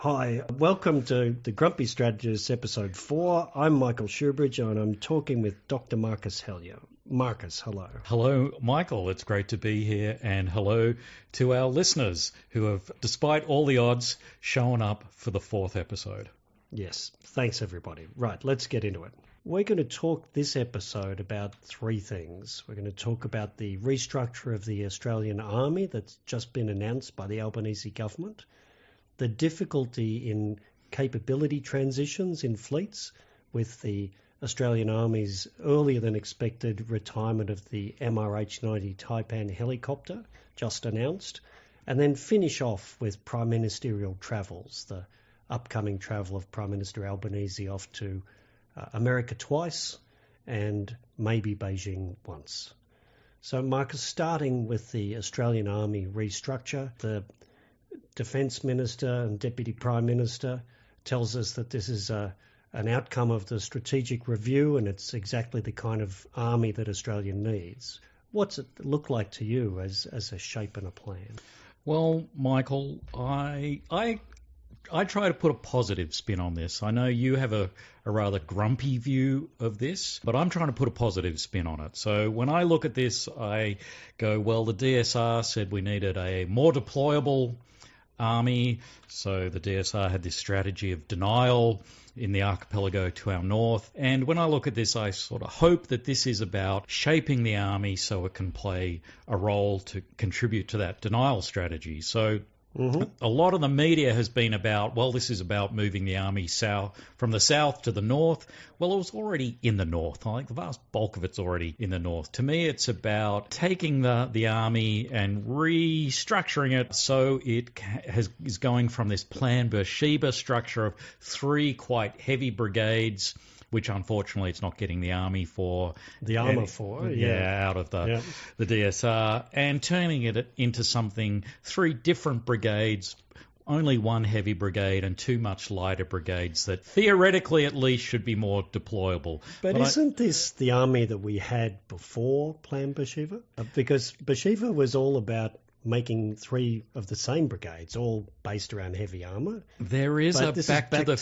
Hi, welcome to the Grumpy Strategists episode 4. I'm Michael Shoebridge and I'm talking with Dr. Marcus Hellyer. Marcus, hello. Hello, Michael. It's great to be here, and hello to our listeners who have, despite all the odds, shown up for the 4th episode. Yes, thanks everybody. Right, let's get into it. We're going to talk this episode about 3 things. We're going to talk about the restructure of the Australian Army that's just been announced by the Albanese government, the difficulty in capability transitions in fleets with the Australian Army's earlier than expected retirement of the MRH-90 Taipan helicopter just announced, and then finish off with prime ministerial travels, the upcoming travel of Prime Minister Albanese off to America twice and maybe Beijing once. So, Marcus, starting with the Australian Army restructure, the Defence Minister and Deputy Prime Minister tells us that this is an outcome of the strategic review and it's exactly the kind of army that Australia needs. What's it look like to you as a shape and a plan? Well, Michael, I try to put a positive spin on this. I know you have a rather grumpy view of this, but I'm trying to put a positive spin on it. So when I look at this, I go, well, the DSR said we needed a more deployable army. So the DSR had this strategy of denial in the archipelago to our north. And when I look at this, I sort of hope that this is about shaping the army so it can play a role to contribute to that denial strategy. So a lot of the media has been about, well, this is about moving the army south from the south to the north. Well, it was already in the north. I think the vast bulk of it's already in the north. To me, it's about taking the army and restructuring it so it is going from this Plan Beersheba structure of 3 quite heavy brigades, which unfortunately it's not getting the army for. The armour for, out of the DSR, and turning it into something 3 different brigades, only 1 heavy brigade and 2 much lighter brigades that theoretically at least should be more deployable. But isn't this the army that we had before Plan Beersheba? Because Beersheba was all about making 3 of the same brigades, all based around heavy armour. There is a back to the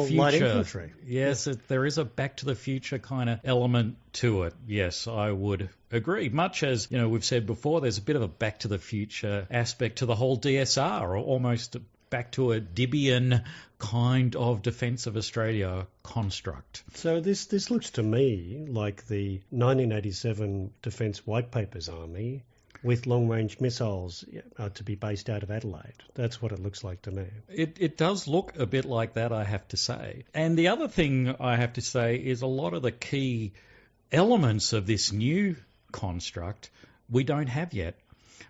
future. Yes, there is a back to the future kind of element to it. Yes, I would agree. Much as, we've said before, there's a bit of a back to the future aspect to the whole DSR, or almost back to a Debian kind of Defence of Australia construct. So this looks to me like the 1987 Defence White Papers Army with long-range missiles to be based out of Adelaide. That's what it looks like to me. It does look a bit like that, I have to say. And the other thing I have to say is a lot of the key elements of this new construct we don't have yet.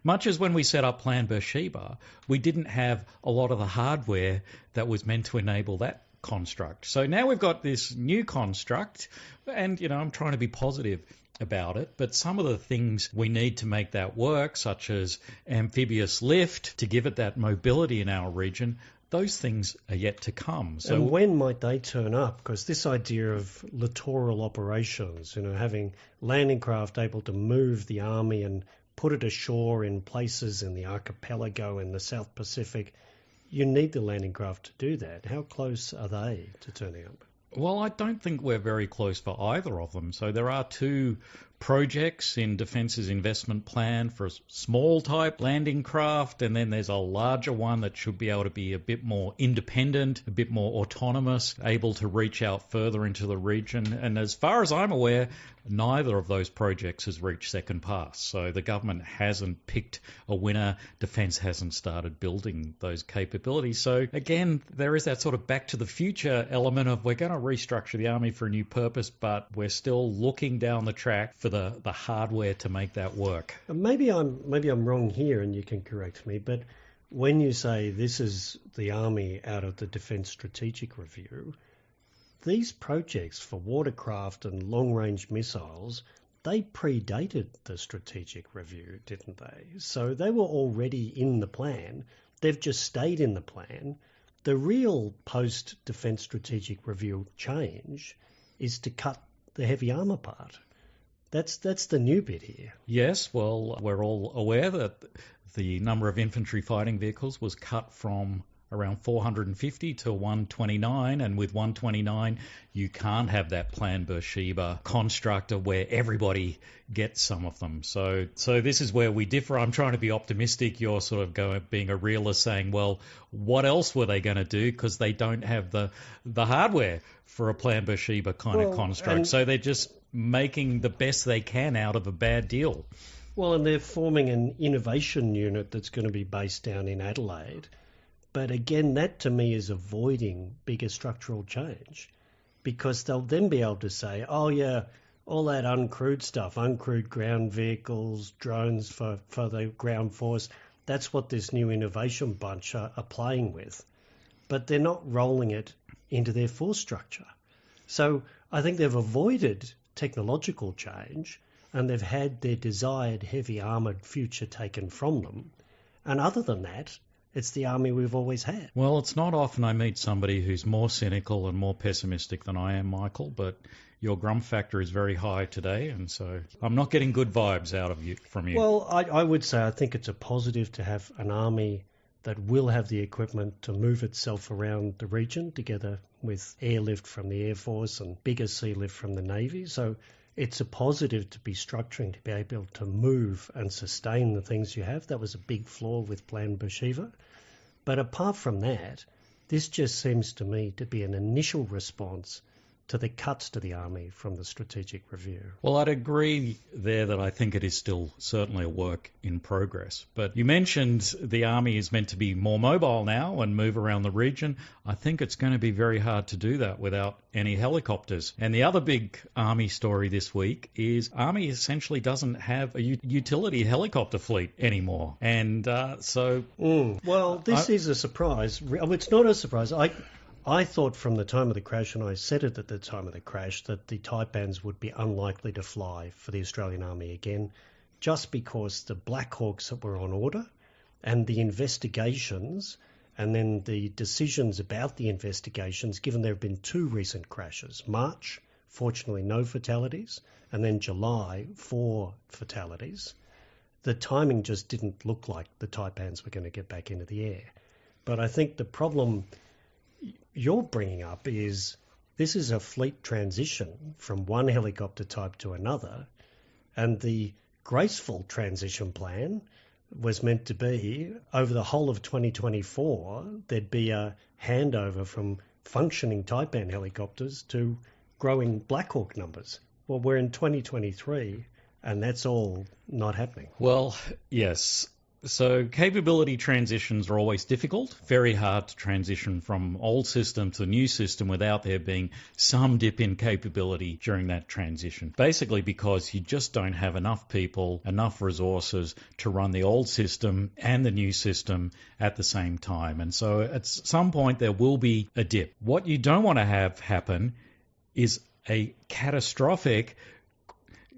Much as when we set up Plan Beersheba, we didn't have a lot of the hardware that was meant to enable that construct. So now we've got this new construct, and, I'm trying to be positive about it, but some of the things we need to make that work, such as amphibious lift to give it that mobility in our region, those things are yet to come. So, and when might they turn up? Because this idea of littoral operations, having landing craft able to move the army and put it ashore in places in the archipelago in the South Pacific, you need the landing craft to do that. How close are they to turning up? Well, I don't think we're very close for either of them. So there are 2 projects in Defence's investment plan for a small type landing craft, and then there's a larger one that should be able to be a bit more independent, a bit more autonomous, able to reach out further into the region. And as far as I'm aware, neither of those projects has reached second pass. So the government hasn't picked a winner. Defence hasn't started building those capabilities. So again, there is that sort of back to the future element of we're going to restructure the army for a new purpose, but we're still looking down the track for the hardware to make that work. Maybe I'm wrong here and you can correct me, but when you say this is the army out of the Defence Strategic Review, these projects for watercraft and long-range missiles, they predated the Strategic Review, didn't they? So they were already in the plan. They've just stayed in the plan. The real post-Defence Strategic Review change is to cut the heavy armour part. That's the new bit here. Yes, well, we're all aware that the number of infantry fighting vehicles was cut from around 450 to 129, and with 129 you can't have that Plan Beersheba construct of where everybody gets some of them. So this is where we differ. I'm trying to be optimistic. You're sort of being a realist, saying, well, what else were they going to do, because they don't have the hardware for a Plan Beersheba kind of construct. So they're just making the best they can out of a bad deal. Well, and they're forming an innovation unit that's going to be based down in Adelaide. But again, that to me is avoiding bigger structural change, because they'll then be able to say, oh yeah, all that uncrewed stuff, uncrewed ground vehicles, drones for the ground force, that's what this new innovation bunch are playing with. But they're not rolling it into their force structure. So I think they've avoided technological change, and they've had their desired heavy armoured future taken from them. And other than that, it's the army we've always had. Well, it's not often I meet somebody who's more cynical and more pessimistic than I am, Michael, but your grump factor is very high today, and so I'm not getting good vibes from you. Well, I would say I think it's a positive to have an army that will have the equipment to move itself around the region, together with airlift from the Air Force and bigger sea lift from the Navy. So it's a positive to be structuring, to be able to move and sustain the things you have. That was a big flaw with Plan Beersheba. But apart from that, this just seems to me to be an initial response to the cuts to the army from the strategic review. Well, I'd agree there that I think it is still certainly a work in progress. But you mentioned the army is meant to be more mobile now and move around the region. I think it's going to be very hard to do that without any helicopters. And the other big army story this week is army essentially doesn't have a utility helicopter fleet anymore. And Well, this is a surprise. It's not a surprise. I thought from the time of the crash, and I said it at the time of the crash, that the Taipans would be unlikely to fly for the Australian Army again, just because the Black Hawks that were on order and the investigations and then the decisions about the investigations, given there have been 2 recent crashes. March, fortunately no fatalities, and then July, 4 fatalities. The timing just didn't look like the Taipans were going to get back into the air. But I think the problem you're bringing up is this is a fleet transition from one helicopter type to another, and the graceful transition plan was meant to be over the whole of 2024 there'd be a handover from functioning Taipan helicopters to growing Black Hawk numbers. Well, we're in 2023 and that's all not happening. Well, yes. So capability transitions are always difficult, very hard to transition from old system to new system without there being some dip in capability during that transition. Basically because you just don't have enough people, enough resources to run the old system and the new system at the same time. And so at some point there will be a dip. What you don't want to have happen is a catastrophic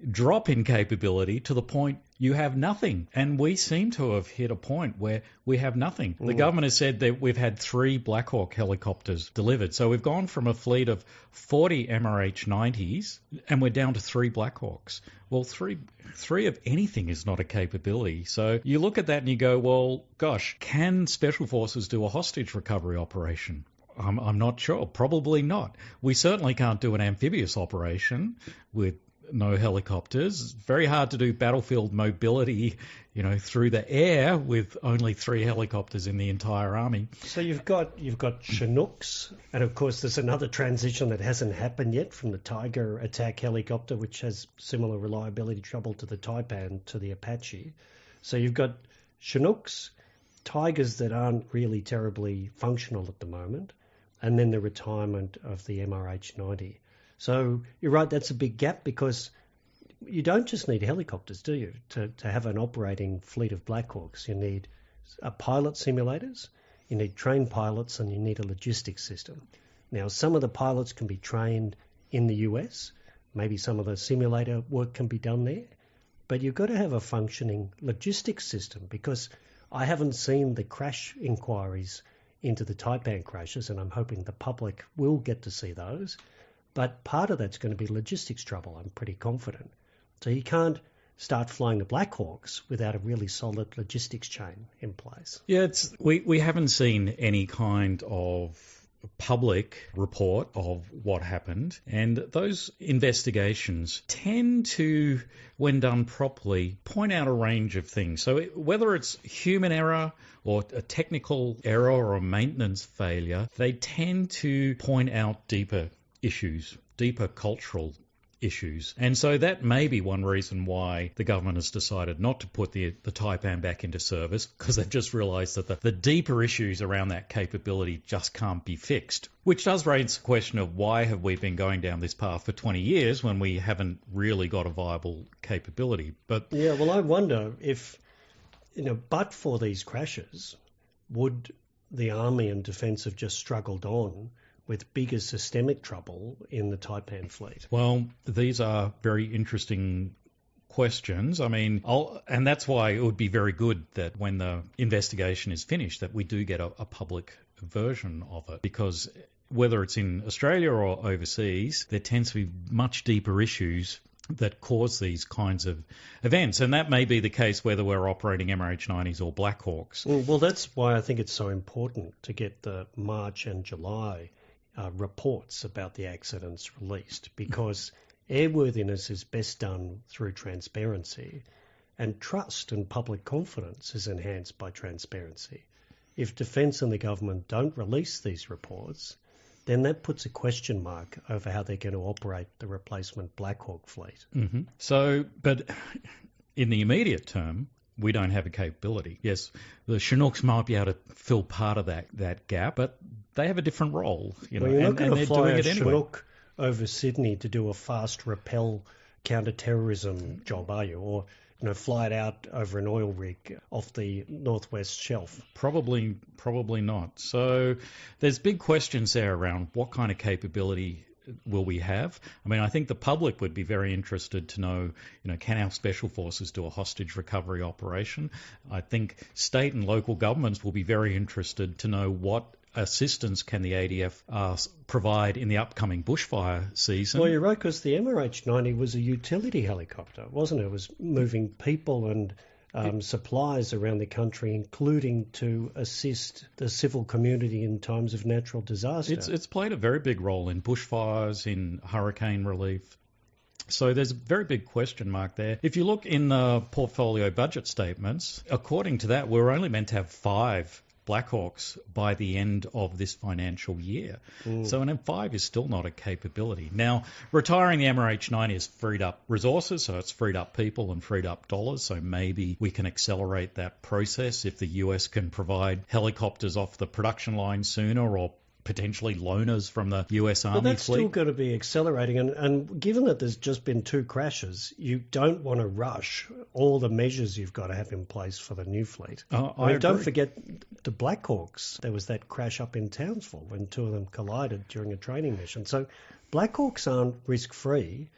drop in capability to the point you have nothing. And we seem to have hit a point where we have nothing. The government has said that we've had 3 Black Hawk helicopters delivered. So we've gone from a fleet of 40 MRH-90s and we're down to 3 Black Hawks. Well, three of anything is not a capability. So you look at that and you go, well, gosh, can Special Forces do a hostage recovery operation? I'm not sure. Probably not. We certainly can't do an amphibious operation with no helicopters. It's very hard to do battlefield mobility, through the air with only 3 helicopters in the entire army. So you've got Chinooks, and of course there's another transition that hasn't happened yet from the Tiger attack helicopter, which has similar reliability trouble to the Taipan, to the Apache. So you've got Chinooks, Tigers that aren't really terribly functional at the moment, and then the retirement of the MRH-90. So you're right, that's a big gap, because you don't just need helicopters, do you, to have an operating fleet of Black Hawks. You need pilot simulators, you need trained pilots, and you need a logistics system. Now, some of the pilots can be trained in the US, maybe some of the simulator work can be done there, but you've got to have a functioning logistics system, because I haven't seen the crash inquiries into the Taipan crashes, and I'm hoping the public will get to see those. But part of that's going to be logistics trouble, I'm pretty confident. So you can't start flying the Black Hawks without a really solid logistics chain in place. Yeah, we haven't seen any kind of public report of what happened, and those investigations tend to, when done properly, point out a range of things. So whether it's human error or a technical error or a maintenance failure, they tend to point out deeper issues, deeper cultural issues. And so that may be one reason why the government has decided not to put the Taipan back into service, because they've just realised that the deeper issues around that capability just can't be fixed. Which does raise the question of why have we been going down this path for 20 years when we haven't really got a viable capability. But yeah, well, I wonder if, but for these crashes, would the Army and Defence have just struggled on with bigger systemic trouble in the Taipan fleet? Well, these are very interesting questions. I mean, and that's why it would be very good that when the investigation is finished, that we do get a public version of it, because whether it's in Australia or overseas, there tends to be much deeper issues that cause these kinds of events. And that may be the case whether we're operating MH90s or Black Hawks. Well, that's why I think it's so important to get the March and July reports about the accidents released, because airworthiness is best done through transparency, and trust and public confidence is enhanced by transparency. If Defence and the government don't release these reports, then that puts a question mark over how they're going to operate the replacement Black Hawk fleet. Mm-hmm. So, but in the immediate term, we don't have a capability. Yes, the Chinooks might be able to fill part of that gap, but they have a different role. Well, you're not going to fly a Chinook over Sydney to do a fast rappel counter-terrorism job, are you? Or fly it out over an oil rig off the northwest shelf? Probably not. So there's big questions there around what kind of capability will we have? I mean, I think the public would be very interested to know, can our special forces do a hostage recovery operation? I think state and local governments will be very interested to know what assistance can the ADF provide in the upcoming bushfire season. Well, you're right, because the MH90 was a utility helicopter, wasn't it? It was moving people and supplies around the country, including to assist the civil community in times of natural disaster. It's played a very big role in bushfires, in hurricane relief. So there's a very big question mark there. If you look in the portfolio budget statements, according to that, we're only meant to have 5 Black Hawks by the end of this financial year. So an M5 is still not a capability. Now, retiring the MH90 has freed up resources, so it's freed up people and freed up dollars, so maybe we can accelerate that process if the US can provide helicopters off the production line sooner, or potentially loaners from the US Army fleet. But that's still going to be accelerating. And given that there's just been 2 crashes, you don't want to rush all the measures you've got to have in place for the new fleet. I mean, don't forget the Black Hawks. There was that crash up in Townsville when 2 of them collided during a training mission. So Black Hawks aren't risk-free,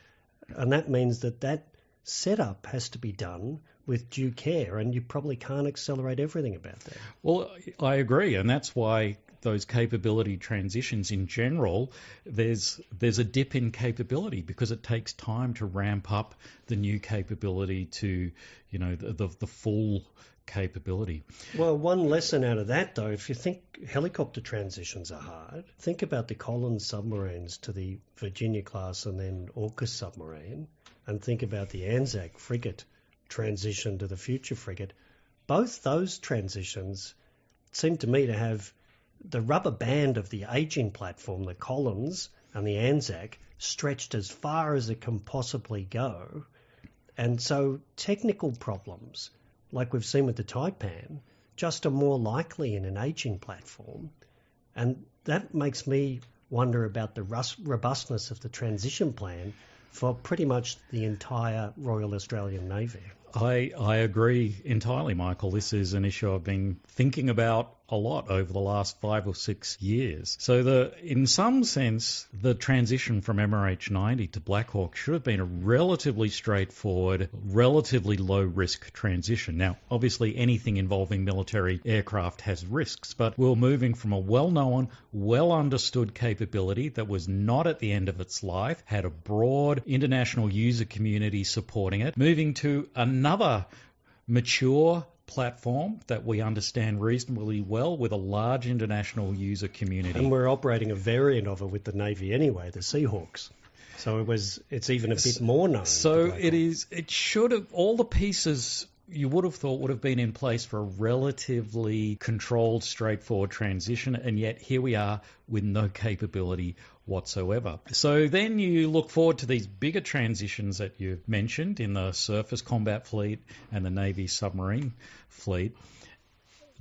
and that means that setup has to be done with due care, and you probably can't accelerate everything about that. Well, I agree, and that's why those capability transitions in general, there's a dip in capability, because it takes time to ramp up the new capability to, the full capability. Well, one lesson out of that, though, if you think helicopter transitions are hard, think about the Collins submarines to the Virginia class and then AUKUS submarine, and think about the Anzac frigate transition to the future frigate. Both those transitions seem to me to have the rubber band of the aging platform, the Collins and the Anzac, stretched as far as it can possibly go. And so technical problems, like we've seen with the Taipan, just are more likely in an aging platform. And that makes me wonder about the robustness of the transition plan for pretty much the entire Royal Australian Navy. I agree entirely, Michael. This is an issue I've been thinking about a lot over the last 5 or 6 years. So in some sense, the transition from MRH-90 to Black Hawk should have been a relatively straightforward, relatively low-risk transition. Now, obviously, anything involving military aircraft has risks, but we're moving from a well-known, well-understood capability that was not at the end of its life, had a broad international user community supporting it, moving to another mature platform that we understand reasonably well with a large international user community. And we're operating a variant of it with the Navy anyway, the Seahawks. So it's even a bit more known. So it should have, all the pieces you would have thought would have been in place for a relatively controlled, straightforward transition, and yet here we are with no capability whatsoever. So then you look forward to these bigger transitions that you've mentioned in the surface combat fleet and the Navy submarine fleet.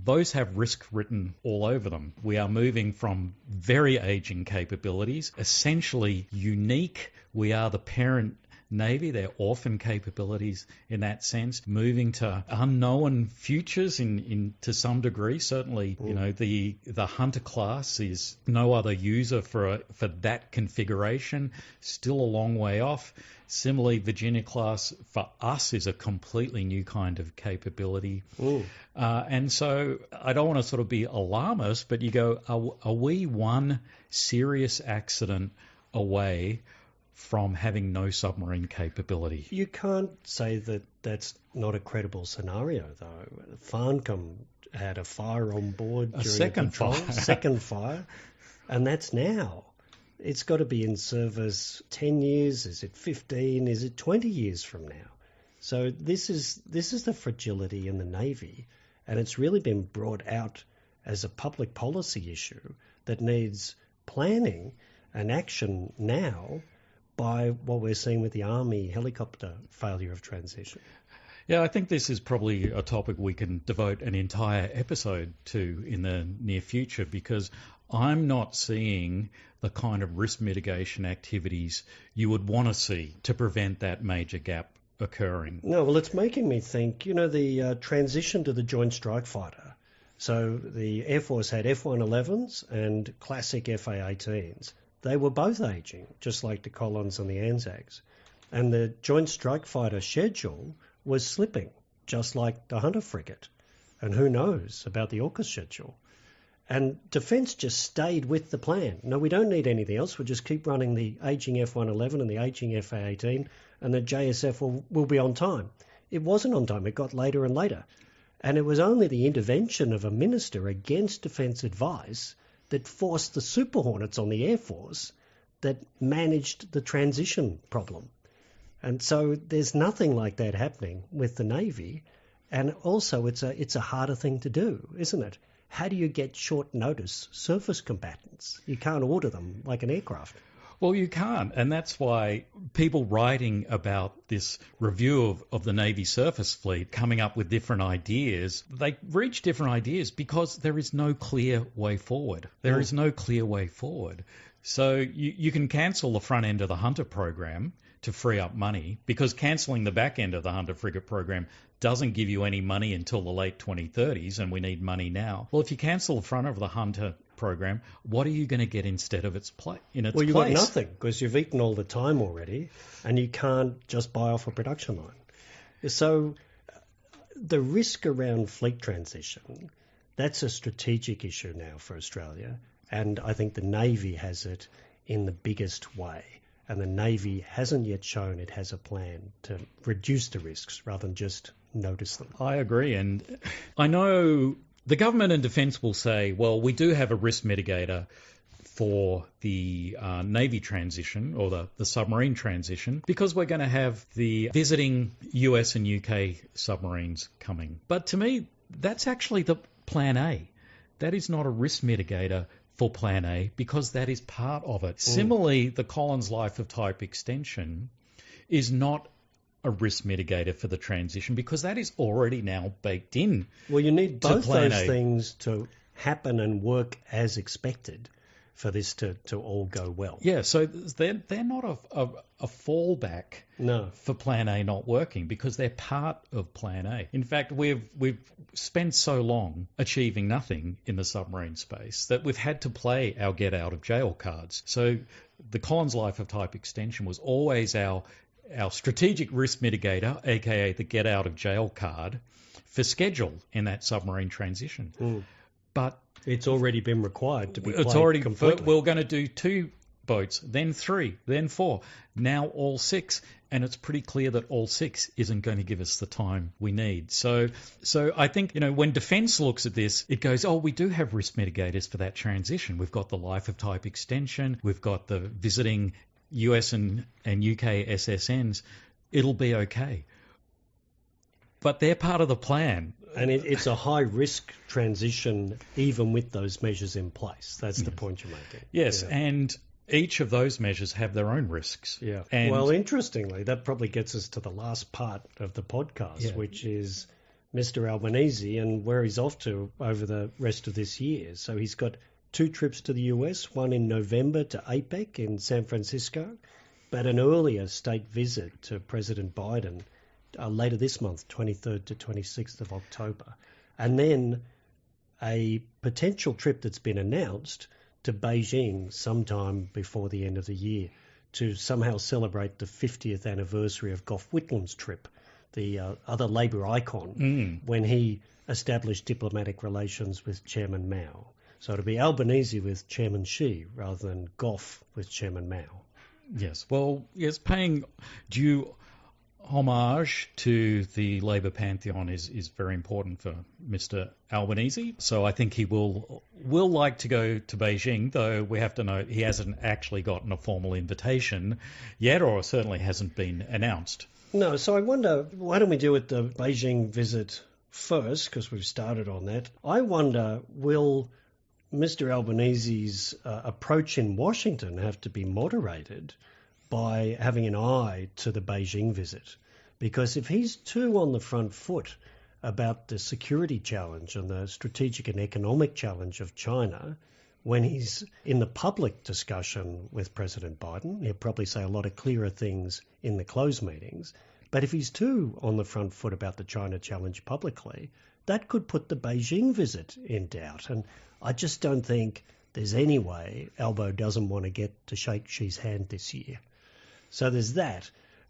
Those have risk written all over them. We are moving from very aging capabilities, essentially unique. We are the parent Navy, they're orphan capabilities in that sense, moving to unknown futures to some degree. Certainly, the Hunter class is no other user for that configuration, still a long way off. Similarly, Virginia class for us is a completely new kind of capability. And so I don't want to sort of be alarmist, but you go, are we one serious accident away from having no submarine capability? You can't say that that's not a credible scenario, though. Farncombe had a fire on board during second fire, and that's now. It's got to be in service 10 years. Is it 15? Is it 20 years from now? So this is the fragility in the Navy, and it's really been brought out as a public policy issue that needs planning and action now, by what we're seeing with the Army helicopter failure of transition. Yeah, I think this is probably a topic we can devote an entire episode to in the near future, because I'm not seeing the kind of risk mitigation activities you would want to see to prevent that major gap occurring. No, well, it's making me think, the transition to the Joint Strike Fighter. So the Air Force had F-111s and classic FA-18s. They were both aging, just like the Collins and the Anzacs. And the Joint Strike Fighter schedule was slipping, just like the Hunter frigate. And who knows about the AUKUS schedule. And Defence just stayed with the plan. No, we don't need anything else. We'll just keep running the aging F-111 and the aging FA-18, and the JSF will be on time. It wasn't on time. It got later and later. And it was only the intervention of a minister against Defence advice that forced the Super Hornets on the Air Force that managed the transition problem. And so there's nothing like that happening with the Navy. And also it's a harder thing to do, isn't it? How do you get short notice surface combatants? You can't order them like an aircraft. Well, you can't, and that's why people writing about this review of the Navy surface fleet coming up with different ideas, they reach different ideas because there is no clear way forward. There is no clear way forward. So you can cancel the front end of the Hunter program to free up money, because cancelling the back end of the Hunter frigate program doesn't give you any money until the late 2030s, and we need money now. Well, if you cancel the front of the Hunter program, what are you going to get instead of its place? Well, you've got nothing, because you've eaten all the time already, and you can't just buy off a production line. So the risk around fleet transition, that's a strategic issue now for Australia, and I think the Navy has it in the biggest way. And the Navy hasn't yet shown it has a plan to reduce the risks rather than just notice them. I agree. And I know the government and Defence will say, well, we do have a risk mitigator for the Navy transition or the submarine transition, because we're going to have the visiting US and UK submarines coming. But to me, that's actually the plan A. That is not a risk mitigator for Plan A, because that is part of it. Similarly, the Collins Life of Type extension is not a risk mitigator for the transition, because that is already now baked in. Well, you need both those things to happen and work as expected. for this to all go well. Yeah, so they're not a fallback for Plan A not working, because they're part of Plan A. In fact, we've spent so long achieving nothing in the submarine space that we've had to play our get out of jail cards. So the Collins Life of Type extension was always our strategic risk mitigator, aka the get out of jail card, for schedule in that submarine transition. But it's already been required to be played completely. We're going to do 2 boats, then 3, then 4, now all 6, and it's pretty clear that all 6 isn't going to give us the time we need. So I think, when Defence looks at this, it goes, oh, we do have risk mitigators for that transition. We've got the life of type extension, we've got the visiting US and UK SSNs. It'll be okay. But they're part of the plan. And it's a high-risk transition even with those measures in place. That's the point you're making. Yes, and each of those measures have their own risks. Yeah. Well, interestingly, that probably gets us to the last part of the podcast, which is Mr Albanese and where he's off to over the rest of this year. So he's got 2 trips to the US, one in November to APEC in San Francisco, but an earlier state visit to President Biden later this month, 23rd to 26th of October. And then a potential trip that's been announced to Beijing sometime before the end of the year to somehow celebrate the 50th anniversary of Gough Whitlam's trip, the other Labour icon, when he established diplomatic relations with Chairman Mao. So it'll be Albanese with Chairman Xi rather than Gough with Chairman Mao. Yes, well, yes, paying due homage to the Labour pantheon is very important for Mr Albanese. So I think he will like to go to Beijing, though we have to note he hasn't actually gotten a formal invitation yet, or certainly hasn't been announced. No, so I wonder, why don't we do it the Beijing visit first, because we've started on that. I wonder, will Mr Albanese's approach in Washington have to be moderated by having an eye to the Beijing visit? Because if he's too on the front foot about the security challenge and the strategic and economic challenge of China, when he's in the public discussion with President Biden, he'll probably say a lot of clearer things in the closed meetings. But if he's too on the front foot about the China challenge publicly, that could put the Beijing visit in doubt. And I just don't think there's any way Albo doesn't want to get to shake Xi's hand this year. So there's that.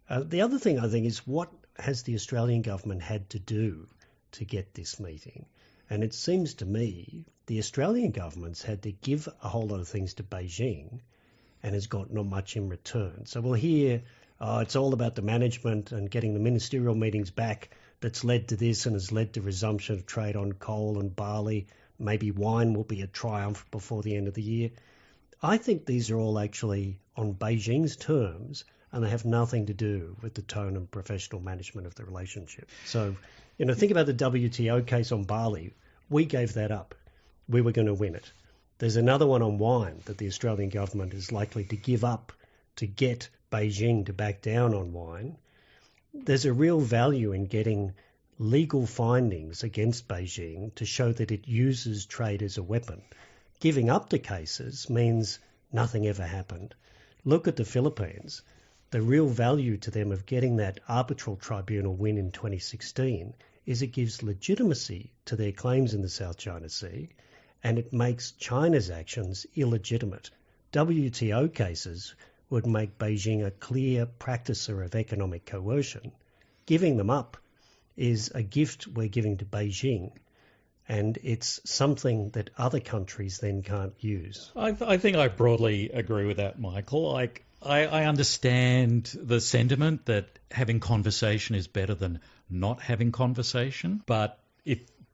The other thing I think is, what has the Australian government had to do to get this meeting? And it seems to me the Australian government's had to give a whole lot of things to Beijing and has got not much in return. So we'll hear it's all about the management and getting the ministerial meetings back that's led to this and has led to resumption of trade on coal and barley. Maybe wine will be a triumph before the end of the year. I think these are all actually on Beijing's terms, and they have nothing to do with the tone and professional management of the relationship. So, think about the WTO case on barley. We gave that up. We were going to win it. There's another one on wine that the Australian government is likely to give up to get Beijing to back down on wine. There's a real value in getting legal findings against Beijing to show that it uses trade as a weapon. Giving up the cases means nothing ever happened. Look at the Philippines. The real value to them of getting that arbitral tribunal win in 2016 is it gives legitimacy to their claims in the South China Sea, and it makes China's actions illegitimate. WTO cases would make Beijing a clear practicer of economic coercion. Giving them up is a gift we're giving to Beijing, and it's something that other countries then can't use. I think I broadly agree with that, Michael. I understand the sentiment that having conversation is better than not having conversation, but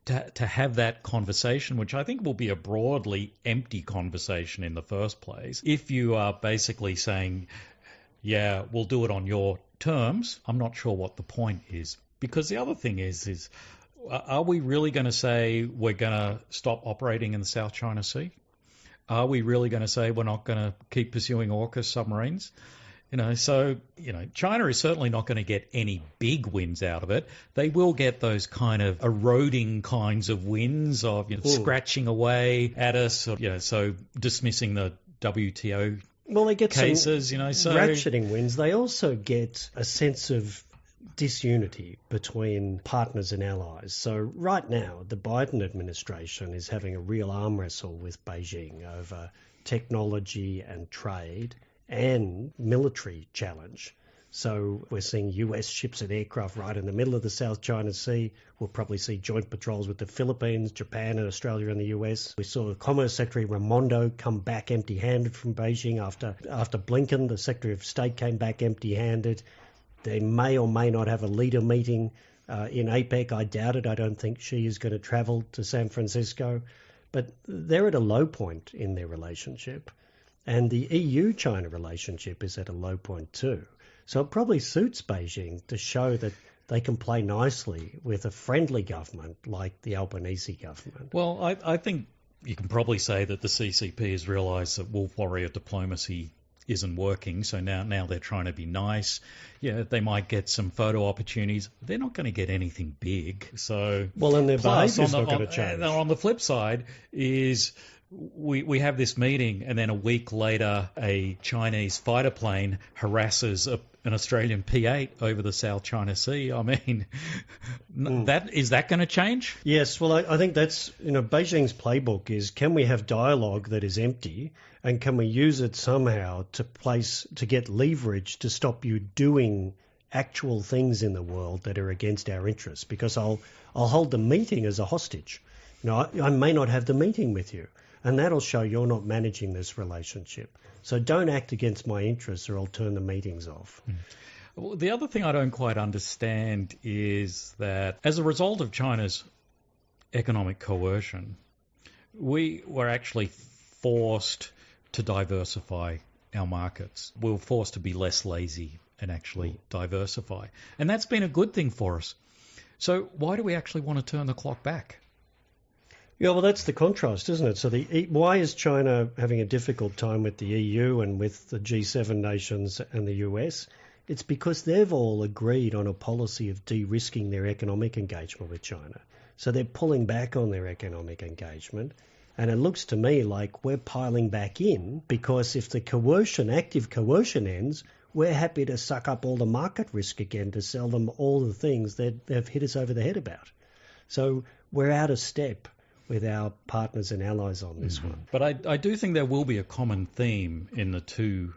to have that conversation, which I think will be a broadly empty conversation in the first place, if you are basically saying, yeah, we'll do it on your terms, I'm not sure what the point is. Because the other thing is are we really going to say we're going to stop operating in the South China Sea? Are we really going to say we're not going to keep pursuing AUKUS submarines? So China is certainly not going to get any big wins out of it. They will get those kind of eroding kinds of wins of scratching away at us, or, so dismissing the WTO they get cases, some ratcheting wins. They also get a sense of disunity between partners and allies. So right now, the Biden administration is having a real arm wrestle with Beijing over technology and trade and military challenge. So we're seeing US ships and aircraft right in the middle of the South China Sea. We'll probably see joint patrols with the Philippines, Japan and Australia and the US. We saw Commerce Secretary Raimondo come back empty-handed from Beijing after Blinken, the Secretary of State, came back empty-handed. They may or may not have a leader meeting in APEC. I doubt it. I don't think Xi is going to travel to San Francisco. But they're at a low point in their relationship. And the EU-China relationship is at a low point too. So it probably suits Beijing to show that they can play nicely with a friendly government like the Albanese government. Well, I think you can probably say that the CCP has realised that wolf warrior diplomacy isn't working, so now they're trying to be nice. Yeah, they might get some photo opportunities. They're not going to get anything big. So and their behaviour's not going to change. On the flip side is we have this meeting, and then a week later a Chinese fighter plane harasses an Australian P-8 over the South China Sea. I mean, is that going to change? Yes, well, I think that's, Beijing's playbook is, can we have dialogue that is empty, and can we use it somehow to get leverage to stop you doing actual things in the world that are against our interests? Because I'll hold the meeting as a hostage. I may not have the meeting with you, and that'll show you're not managing this relationship. So don't act against my interests or I'll turn the meetings off. Well, the other thing I don't quite understand is that as a result of China's economic coercion, we were actually forced to diversify our markets. We were forced to be less lazy and actually diversify. And that's been a good thing for us. So why do we actually want to turn the clock back? Yeah, well, that's the contrast, isn't it? So why is China having a difficult time with the EU and with the G7 nations and the US? It's because they've all agreed on a policy of de-risking their economic engagement with China. So they're pulling back on their economic engagement. And it looks to me like we're piling back in because if the active coercion ends, we're happy to suck up all the market risk again to sell them all the things that they've hit us over the head about. So we're out of step with our partners and allies on this one. But I do think there will be a common theme in the two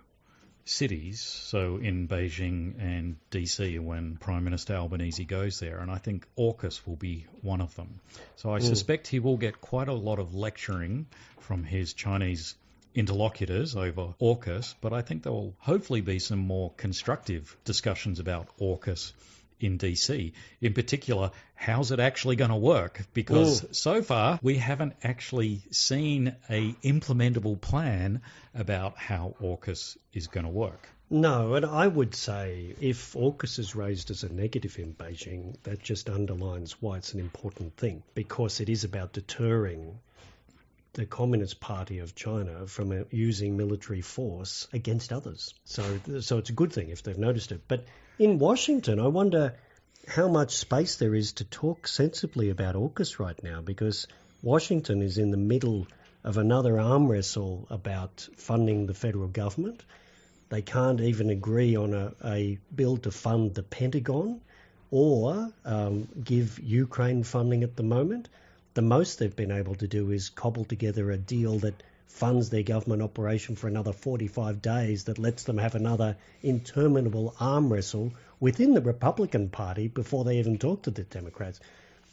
cities, so in Beijing and DC when Prime Minister Albanese goes there, and I think AUKUS will be one of them. So I suspect he will get quite a lot of lecturing from his Chinese interlocutors over AUKUS, but I think there will hopefully be some more constructive discussions about AUKUS in DC. In particular, how's it actually going to work? Because so far we haven't actually seen a implementable plan about how AUKUS is going to work. No, and I would say if AUKUS is raised as a negative in Beijing, that just underlines why it's an important thing, because it is about deterring the Communist Party of China from using military force against others. So it's a good thing if they've noticed it. But in Washington, I wonder how much space there is to talk sensibly about AUKUS right now, because Washington is in the middle of another arm wrestle about funding the federal government. They can't even agree on a bill to fund the Pentagon or give Ukraine funding at the moment. The most they've been able to do is cobble together a deal that funds their government operation for another 45 days that lets them have another interminable arm wrestle within the Republican Party before they even talk to the Democrats.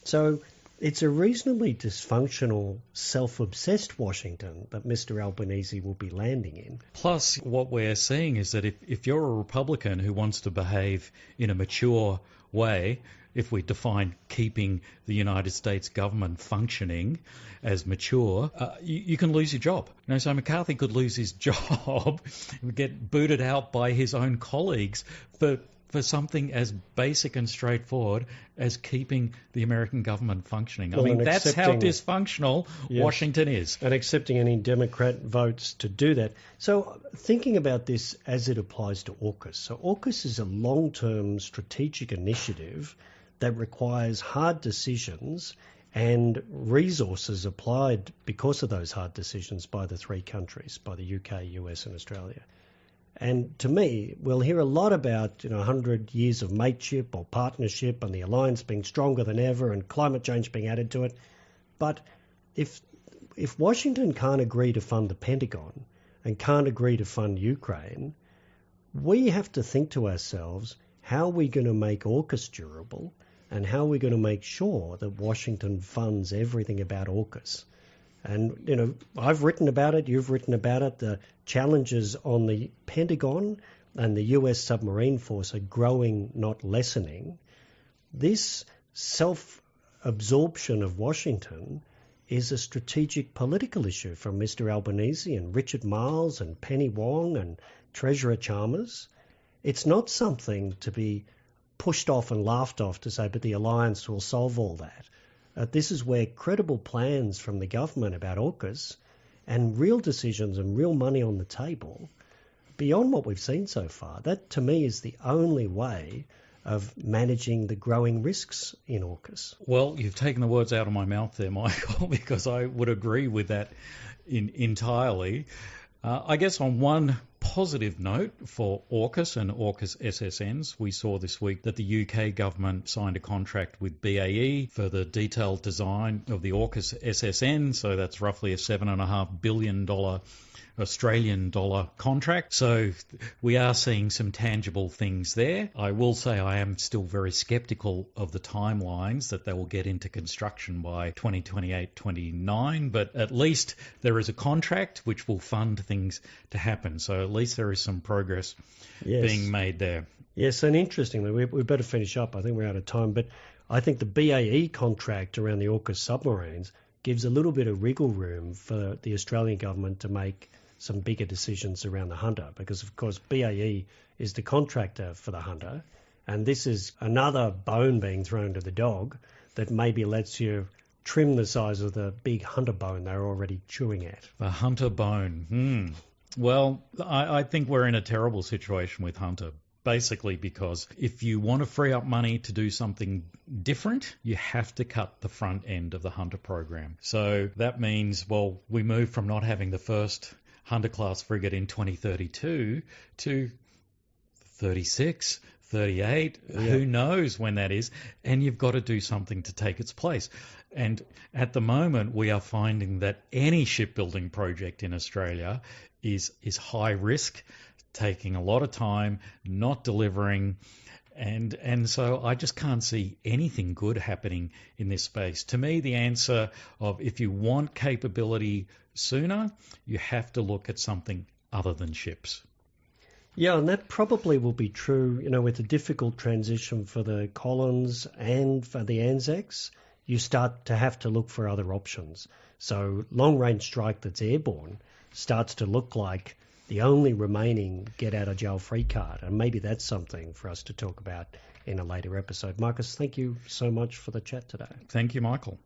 So it's a reasonably dysfunctional, self-obsessed Washington that Mr Albanese will be landing in. Plus, what we're seeing is that if you're a Republican who wants to behave in a mature way, if we define keeping the United States government functioning as mature, you can lose your job. So McCarthy could lose his job and get booted out by his own colleagues for for something as basic and straightforward as keeping the American government functioning. Well, I mean, that's how dysfunctional Washington is. And accepting any Democrat votes to do that. So thinking about this as it applies to AUKUS. So AUKUS is a long-term strategic initiative that requires hard decisions and resources applied because of those hard decisions by the three countries, by the UK, US and Australia. And to me, we'll hear a lot about 100 years of mateship or partnership and the alliance being stronger than ever and climate change being added to it. But if Washington can't agree to fund the Pentagon and can't agree to fund Ukraine, we have to think to ourselves, how are we going to make AUKUS durable? And how are we going to make sure that Washington funds everything about AUKUS? And, I've written about it, you've written about it. The challenges on the Pentagon and the US submarine force are growing, not lessening. This self-absorption of Washington is a strategic political issue from Mr Albanese and Richard Marles and Penny Wong and Treasurer Chalmers. It's not something to be pushed off and laughed off to say, but the alliance will solve all that. This is where credible plans from the government about AUKUS and real decisions and real money on the table, beyond what we've seen so far, that to me is the only way of managing the growing risks in AUKUS. Well, you've taken the words out of my mouth there, Michael, because I would agree with that entirely. I guess on one positive note for AUKUS and AUKUS SSNs, we saw this week that the UK government signed a contract with BAE for the detailed design of the AUKUS SSN, so that's roughly a $7.5 billion Australian dollar contract. So we are seeing some tangible things there. I will say I am still very sceptical of the timelines that they will get into construction by 2028-29, but at least there is a contract which will fund things to happen. So at least there is some progress being made there. Yes, and interestingly, we better finish up. I think we're out of time, but I think the BAE contract around the AUKUS submarines gives a little bit of wriggle room for the Australian government to make some bigger decisions around the Hunter, because of course BAE is the contractor for the Hunter, and this is another bone being thrown to the dog that maybe lets you trim the size of the big Hunter bone they're already chewing at. The Hunter bone. Well, I think we're in a terrible situation with Hunter. Basically because if you want to free up money to do something different, you have to cut the front end of the Hunter program. So that means, well, we move from not having the first Hunter-class frigate in 2032 to 36, 38, who knows when that is, and you've got to do something to take its place. And at the moment, we are finding that any shipbuilding project in Australia is high risk, taking a lot of time, not delivering, and so I just can't see anything good happening in this space. To me, the answer of if you want capability sooner, you have to look at something other than ships. Yeah, and that probably will be true, with the difficult transition for the Collins and for the Anzacs. You start to have to look for other options. So long-range strike that's airborne starts to look like the only remaining get-out-of-jail-free card, and maybe that's something for us to talk about in a later episode. Marcus, thank you so much for the chat today. Thank you, Michael.